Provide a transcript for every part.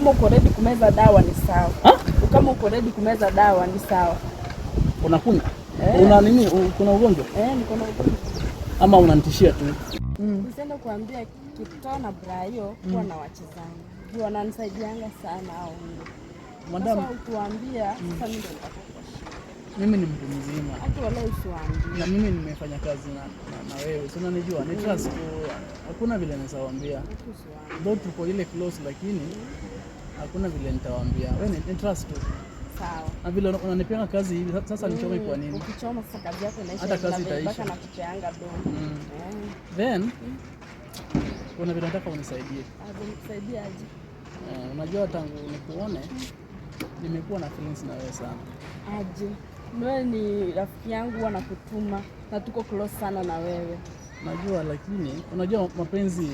Kama uko ready kumeza dawa ni sawa. Kama uko ready kumeza dawa ni sawa. Unakunywa? Una nini? Kuna ugonjwa? Niko na ugonjwa. Ama unanitishia tu? Nisema kuambia Kiptoo na Brayo kuwa na wachezani. Juu wananisaidianga sana hao. Madam, sasa utuambia sasa mimi ndo nitakuwa shida. Mimi ni mtu mzima. Hata wala usiwaambie. Na mimi nimefanya kazi na wewe. Si unanijua? Ni trust tu. Hakuna vile nitawaambia. Ndio tuko ile close lakini hakuna vile nitawaambia. Wewe ni trust tu. Sawa. Na vile unanipea kazi hivi sasa nichome kwa nini? Ukichoma sasa kazi yako inaisha. Hata kazi itaisha. Mpaka nakupeanga dogo. Then kuna vile nataka unisaidie. Unisaidie aje? Unajua tangu nikuone nimekuwa na feelings na wewe sana. Aje. Wewe ni rafiki yangu huwa nakutuma na tuko close sana na wewe. Najua lakini unajua mapenzi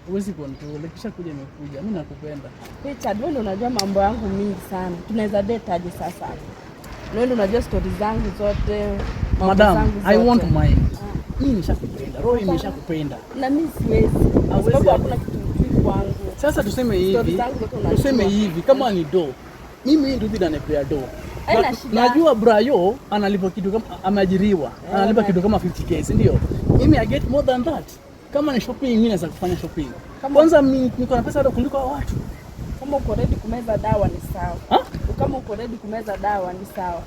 huwezi control. Kisha kuja imekuja. Mimi nakupenda. Richard, wewe unajua mambo yangu mingi sana. Tunaweza date aje sasa? Wewe unajua stories zangu zote. Madam, I won't mind. Mimi nishakupenda. Roho imeshakupenda. Na mimi siwezi. Sababu hakuna kitu kizuri kwangu. Sasa tuseme hivi kama ni do. Mimi ndio ananipea do. Najua Brayo analipa kitu kama ameajiriwa. Analipa kitu kama 50k, si ndio? Mimi I get more than that. Kama ni shopping mimi naweza kufanya shopping. Kwanza mimi niko na pesa hata kuliko watu. Kama uko ready kumeza dawa ni sawa. Kama uko ready kumeza dawa ni sawa.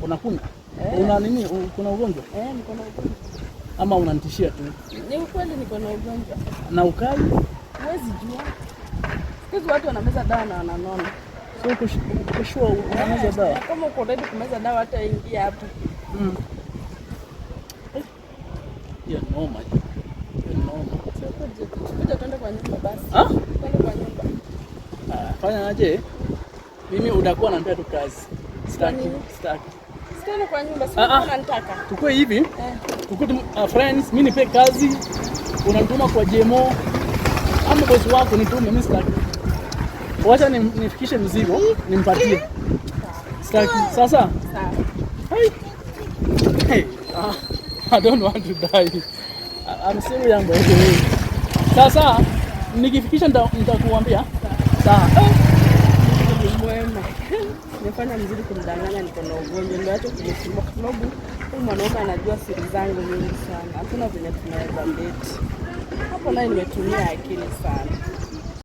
Unakunywa? Una nini? Kuna ugonjwa? Niko na ugonjwa. Ama unanitishia tu? Ni ukweli niko na ugonjwa. Na ukali? Huwezi jua. Siku watu wanameza dawa na wananona. So kushua unameza dawa? Kama uko ready kumeza dawa hata ingia hapo. Yeah, noma. Kuja twende kwa nyumba basi. Twende kwa nyumba. Fanya aje? Mimi utakuwa unanipea tu kazi. Sitaki. Twende kwa nyumba, sio unanitaka. Tukue hivi. Tukue friends, mimi nipe kazi. Unanituma kwa JMO. Ama boss wako nitume, mimi sitaki. Wacha nifikishe mzigo, nimpatie. Sitaki. Sasa? Sawa. Hey. I don't want to die. I'm still young by the way. Sasa nikifikisha nitakuambia. Sawa. Mwema. Nimefanya mzuri kumdanganya niko na ugonjwa ndio acha kunisumbua kwa sababu huyu mwanaume anajua siri zangu nyingi sana. Hakuna vile tunaweza date. Hapo naye nimetumia akili sana.